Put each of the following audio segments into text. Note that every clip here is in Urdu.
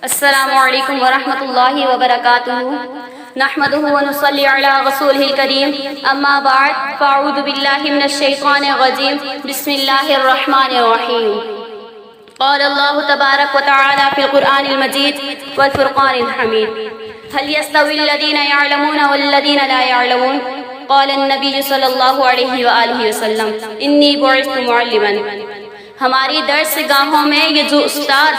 السلام علیکم ورحمۃ اللہ وبرکاتہ نحمده ونصلی علی رسولہ الکریم اما بعد فاعوذ باللہ من الشیطان الرجیم بسم اللہ الرحمن الرحیم قال اللہ تبارک وتعالی فی القرآن المجید والفرقان الحمید هل يستوي الذین يعلمون والذین لا يعلمون قال النبی صلی اللہ علیہ وآلہ وسلم انی بعثت معلما۔ ہماری درس گاہوں میں یہ جو استاد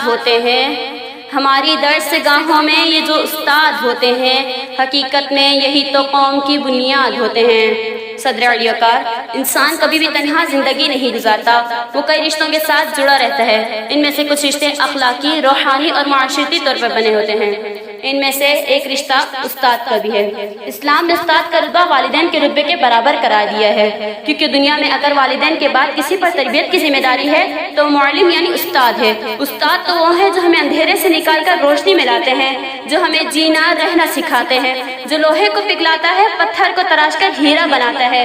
ہوتے ہیں حقیقت میں یہی تو قوم کی بنیاد ہوتے ہیں۔ صدر علی وقار، انسان کبھی بھی تنہا زندگی نہیں گزارتا، وہ کئی رشتوں کے ساتھ جڑا رہتا ہے۔ ان میں سے کچھ رشتے اخلاقی، روحانی اور معاشرتی طور پر بنے ہوتے ہیں۔ ان میں سے ایک رشتہ استاد کا بھی ہے۔ اسلام نے استاد کا رتبہ والدین کے رتبے کے برابر قرار دیا ہے، کیونکہ دنیا میں اگر والدین کے بعد کسی پر تربیت کی ذمہ داری ہے تو معلم یعنی استاد ہے۔ استاد تو وہ ہے جو ہمیں اندھیرے سے نکال کر روشنی میں لاتے ہیں، جو ہمیں جینا رہنا سکھاتے ہیں، جو لوہے کو پگھلاتا ہے، پتھر کو تراش کر ہیرا بناتا ہے،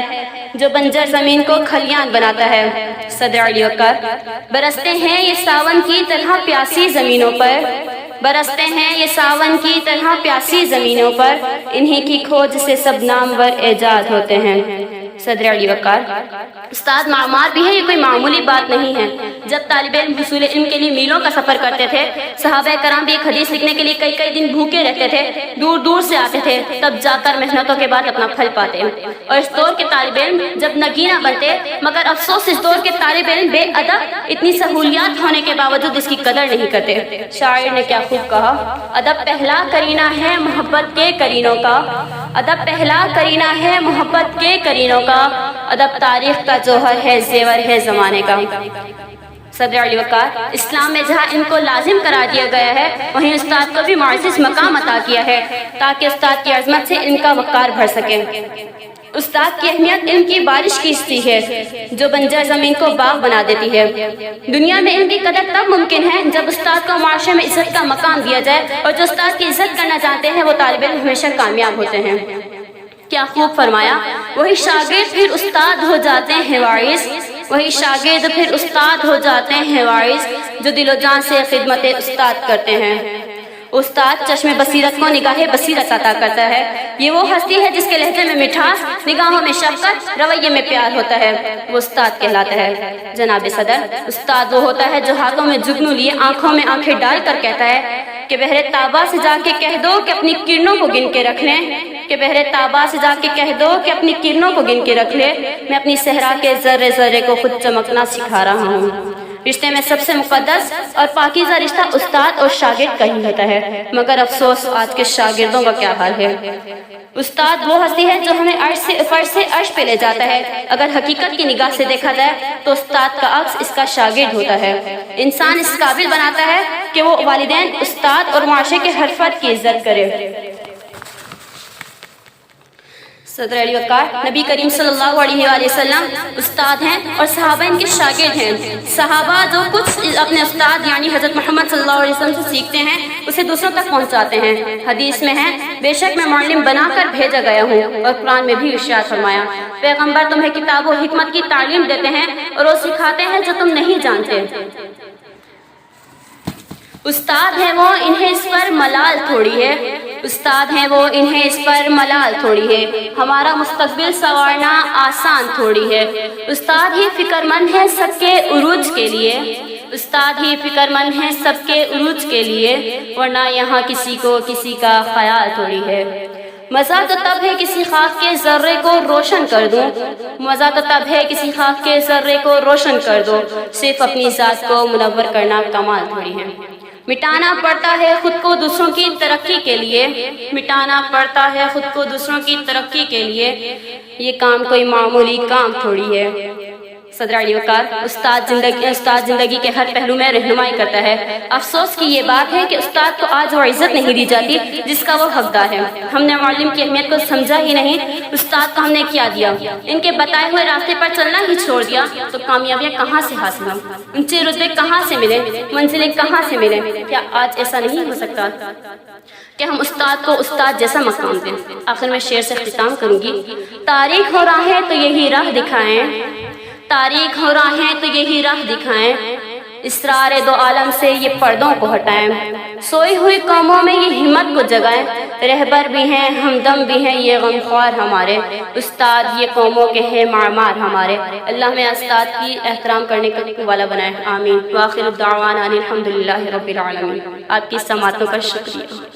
جو بنجر زمین کو کھلیان بناتا ہے۔ صدر علی وقار، برستے ہیں یہ ساون کی طرح پیاسی زمینوں پر، انہی کی کھوج سے سب نامور ایجاد ہوتے ہیں۔ صدر علی وقار، استاد معمار بھی ہے، یہ کوئی معمولی بات نہیں ہے۔ جب طالب علم حصول علم کے لیے میلوں کا سفر کرتے تھے، صحابہ کرام بھی ایک حدیث لکھنے کے لیے کئی دن بھوکے رہتے تھے، دور دور سے آتے تھے، تب جا کر محنتوں کے بعد اپنا پھل پاتے۔ اور اس دور کے طالب علم جب نگینا بنتے، مگر افسوس اس دور کے طالب علم بے ادب، اتنی سہولیات ہونے کے باوجود اس کی قدر نہیں کرتے۔ شاعر نے کیا خوب کہا، ادب پہلا کرینہ ہے محبت کے کرینوں کا، ادب پہلا کرینہ ہے محبت کے کرینوں کا، ادب تاریخ کا جوہر ہے، زیور ہے زمانے کا۔ صدر علی وقار، اسلام میں جہاں ان کو لازم قرار دیا گیا ہے، وہیں استاد کو بھی معزز مقام عطا کیا ہے، تاکہ استاد کی عظمت سے ان کا وقار بڑھ سکے۔ استاد کی اہمیت علم کی بارش کی سی ہے، جو بنجر زمین کو باغ بنا دیتی ہے۔ دنیا میں علم کی قدر تب ممکن ہے جب استاد کو معاشرے میں عزت کا مقام دیا جائے، اور جو استاد کی عزت کرنا جانتے ہیں وہ طالب علم ہمیشہ کامیاب ہوتے ہیں۔ کیا خوب فرمایا، وہی شاگرد پھر استاد ہو جاتے ہیں وارث، وہی شاگرد پھر استاد ہو جاتے ہیں وارث، جو دل و جان سے خدمت استاد کرتے ہیں۔ استاد چشم بصیرت کو نگاہ بصیرت عطا کرتا ہے۔ یہ وہ ہستی ہے جس کے لہجے میں مٹھاس، نگاہوں میں شفقت، رویے میں پیار ہوتا ہے، وہ استاد کہلاتا ہے۔ جناب صدر، استاد وہ ہوتا ہے جو ہاتھوں میں جگنو لیے آنکھوں میں آنکھیں ڈال کر کہتا ہے کہ بحر تابہ سے جا کے کہہ دو کہ اپنی کرنوں کو گن کے رکھ لیں، کہ بحر تابہ سے جا کے کہہ دو کہ اپنی کرنوں کو گن کے رکھ لے، میں اپنی صحرا کے ذرے ذرے کو خود چمکنا سکھا رہا ہوں۔ رشتے میں سب سے مقدس اور پاکیزہ رشتہ استاد اور شاگرد کا ہی ہوتا ہے، مگر افسوس آج کے شاگردوں کا کیا حال ہے۔ استاد وہ ہستی ہے جو ہمیں فرش سے عرش پہ لے جاتا ہے۔ اگر حقیقت کی نگاہ سے دیکھا جائے تو استاد کا عکس اس کا شاگرد ہوتا ہے۔ انسان اس قابل بناتا ہے کہ وہ والدین، استاد اور معاشرے کے ہر فرد کی عزت کرے۔ صدر علی وقار، نبی کریم صلی اللہ علیہ وآلہ وسلم استاد ہیں اور صحابہ ان کے شاگرد ہیں۔ صحابہ جو کچھ اپنے استاد یعنی حضرت محمد صلی اللہ علیہ وسلم سے سیکھتے ہیں اسے دوسروں تک پہنچاتے ہیں۔ حدیث میں ہے، بے شک میں معلم بنا کر بھیجا گیا ہوں، اور قرآن میں بھی ارشاد فرمایا، پیغمبر تمہیں کتاب و حکمت کی تعلیم دیتے ہیں اور وہ سکھاتے ہیں جو تم نہیں جانتے۔ استاد ہیں وہ، انہیں اس پر ملال تھوڑی ہے، استاد ہیں وہ، انہیں اس پر ملال تھوڑی ہے، ہمارا مستقبل سنوارنا آسان تھوڑی ہے۔ استاد ہی فکر مند ہے سب کے عروج کے لیے، استاد ہی فکر مند ہے سب کے عروج کے لیے، ورنہ یہاں کسی کو کسی کا خیال تھوڑی ہے۔ مزہ تو تب ہے کسی خاک کے ذرے کو روشن کر دوں، مزہ تو تب ہے کسی خاک کے ذرے کو روشن کر دو، صرف اپنی ذات کو منور کرنا کمال تھوڑی ہے۔ مٹانا پڑتا ہے خود کو دوسروں کی ترقی کے لیے، مٹانا پڑتا ہے خود کو دوسروں کی ترقی کے لیے، یہ کام کوئی معمولی کام تھوڑی ہے۔ صدر علی وقار، استاد زندگی کے ہر پہلو میں رہنمائی کرتا ہے۔ افسوس کی یہ بات ہے کہ استاد کو آج وہ عزت نہیں دی جاتی جس کا وہ حقدار ہے۔ ہم نے معلم کی اہمیت کو سمجھا ہی نہیں، استاد کو ہم نے کیا دیا، ان کے بتائے ہوئے راستے پر چلنا ہی چھوڑ دیا تو کامیابیاں کہاں سے حاصل ہوں، اونچے رتبے کہاں سے ملے، منزلیں کہاں سے ملیں۔ کیا آج ایسا نہیں ہو سکتا کہ ہم استاد کو استاد جیسا مقام دیں؟ آخر میں شعر سے اختتام کروں گی، تاریخ ہو راہیں تو یہی راہ دکھائیں، تاریخ ہو راہیں تو یہی راہ دکھائیں، اسرار دو عالم سے یہ پردوں کو ہٹائیں، سوئی ہوئی قوموں میں یہ ہمت کو جگائیں، رہبر بھی ہیں ہمدم بھی ہیں یہ غمخوار ہمارے، استاد یہ قوموں کے ہیں معمار ہمارے۔ اللہ میں استاد کی احترام کرنے کا والا بنائے، آمین۔ وآخر الدعوانا الحمدللہ رب العالمین۔ آپ کی سماعتوں کا شکریہ۔